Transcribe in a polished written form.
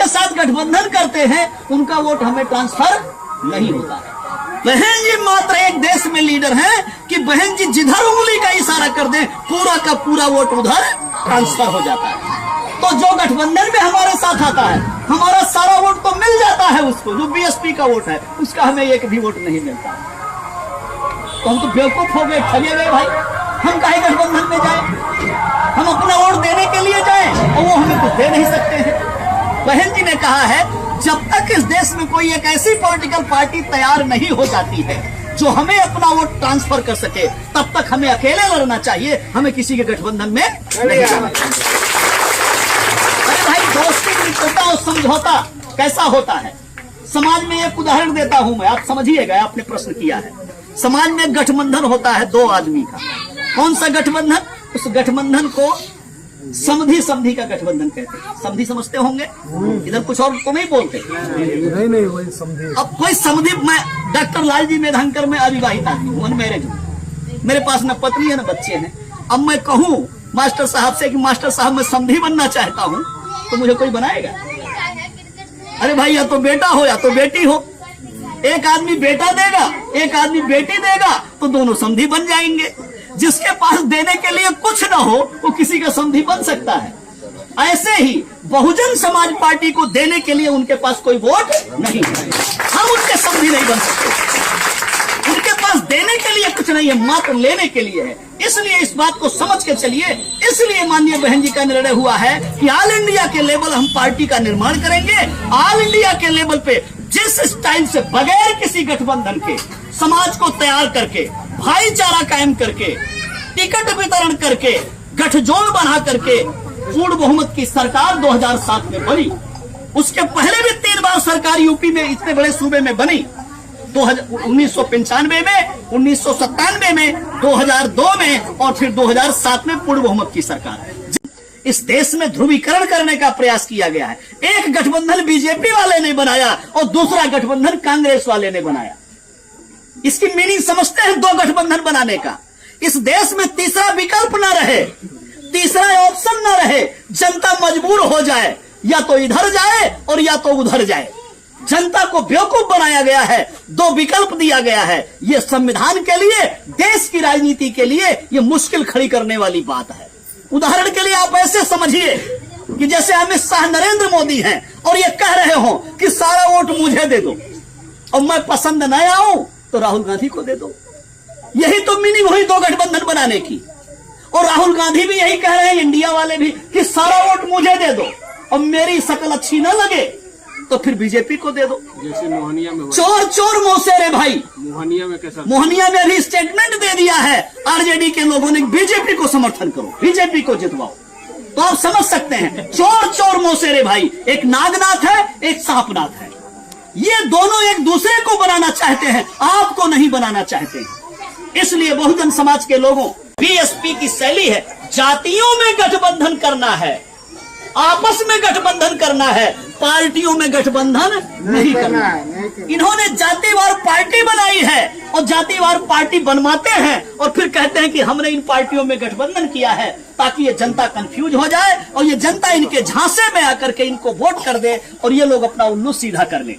के साथ गठबंधन करते हैं उनका वोट हमें ट्रांसफर नहीं होता है। बहन जी मात्र एक देश में लीडर हैं कि बहन जी जिधर उंगली का इशारा कर दें पूरा का पूरा वोट उधर ट्रांसफर हो जाता है। तो जो गठबंधन में हमारे साथ आता है हमारा सारा वोट तो मिल जाता है उसको, जो बीएसपी का वोट है उसका हमें एक भी वोट नहीं मिलता। तो हम तो बेवकूफ हो गए, ठगे गए भाई। हम काहे गठबंधन में जाए? हम अपना वोट देने के लिए जाए और वो हमें कुछ दे नहीं सकते हैं। बहन जी ने कहा है जब तक इस देश में कोई एक ऐसी पॉलिटिकल पार्टी तैयार नहीं हो जाती है जो हमें अपना वोट ट्रांसफर कर सके तब तक हमें अकेले लड़ना चाहिए, हमें किसी के गठबंधन में नहीं जाना चाहिए। अरे भाई दोस्ती मित्रता और समझौता कैसा होता है? समाज में एक उदाहरण देता हूं मैं, आप समझिएगा। आपने प्रश्न किया है, समाज में गठबंधन होता है दो आदमी का। कौन सा गठबंधन? उस गठबंधन को समधी का गठबंधन कहते हैं। समधी समझते होंगे, इधर कुछ और तो नहीं बोलते। नहीं वही समझे। अब कोई समधी, मैं डॉक्टर लालजी मेधांकर में अविवाहित आदमी हूँ, अनमैरिज हूँ, मेरे पास न पत्नी है न बच्चे हैं। अब मैं कहूँ मास्टर साहब से कि मास्टर साहब मैं समधी बनना चाहता हूँ तो मुझे कोई बनाएगा? अरे भाई या तो बेटा हो या तो बेटी हो। एक आदमी बेटा देगा एक आदमी बेटी देगा तो दोनों समधी बन जाएंगे। जिसके पास देने के लिए कुछ ना हो वो किसी का समधी बन सकता है। ऐसे ही बहुजन समाज पार्टी को देने के लिए उनके पास कोई वोट नहीं है, हम उनके समधी नहीं बन सकते। उनके पास देने के लिए कुछ नहीं है, मात्र लेने के लिए है। इसलिए इस बात को समझ के चलिए। इसलिए माननीय बहन जी का निर्णय हुआ है कि ऑल इंडिया के लेवल हम पार्टी का निर्माण करेंगे। ऑल इंडिया के लेवल पे जिस स्टाइल से बगैर किसी गठबंधन के समाज को तैयार करके, भाईचारा कायम करके, टिकट वितरण करके, गठजोड़ बना करके पूर्ण बहुमत की सरकार 2007 में बनी। उसके पहले भी 3 बार सरकार यूपी में इतने बड़े सूबे में बनी। 1995 में, 1997 में, 2002 में और फिर 2007 में पूर्ण बहुमत की सरकार। इस देश में ध्रुवीकरण करने का प्रयास किया गया है। एक गठबंधन बीजेपी वाले ने बनाया और दूसरा गठबंधन कांग्रेस वाले ने बनाया। इसकी मीनिंग समझते हैं? दो गठबंधन बनाने का। इस देश में तीसरा विकल्प न रहे, तीसरा ऑप्शन न रहे। जनता मजबूर हो जाए, या तो इधर जाए और या तो उधर जाए। जनता को बेवकूफ बनाया गया है, दो विकल्प दिया गया है। यह संविधान के लिए, देश की राजनीति के लिए यह मुश्किल खड़ी करने वाली बात है। उदाहरण के लिए आप ऐसे समझिए कि जैसे अमित शाह नरेंद्र मोदी हैं और ये कह रहे हो कि सारा वोट मुझे दे दो और मैं पसंद न आऊं तो राहुल गांधी को दे दो। यही तो मीनिंग हुई दो गठबंधन बनाने की। और राहुल गांधी भी यही कह रहे हैं, इंडिया वाले भी, कि सारा वोट मुझे दे दो और मेरी शक्ल अच्छी ना लगे तो फिर बीजेपी को दे दो। जैसे मोहनिया में चोर चोर मोसेरे भाई। मोहनिया में कैसा? मोहनिया में भी स्टेटमेंट दे दिया है आरजेडी के लोगों ने, बीजेपी को समर्थन करो, बीजेपी को जितवाओ। तो आप समझ सकते हैं, चोर चोर मोसेरे भाई। एक नागनाथ है, एक सांपनाथ है। ये दोनों एक दूसरे को बनाना चाहते हैं, आपको नहीं बनाना चाहते हैं। इसलिए बहुजन समाज के लोगों, बीएसपी की शैली है जातियों में गठबंधन करना है, आपस में गठबंधन करना है, पार्टियों में गठबंधन नहीं करना है। इन्होंने जातिवार पार्टी बनाई है और जातिवार पार्टी बनवाते हैं और फिर कहते हैं कि हमने इन पार्टियों में गठबंधन किया है ताकि ये जनता कंफ्यूज हो जाए और ये जनता इनके झांसे में आकर के इनको वोट कर दे और ये लोग अपना उल्लू सीधा कर ले।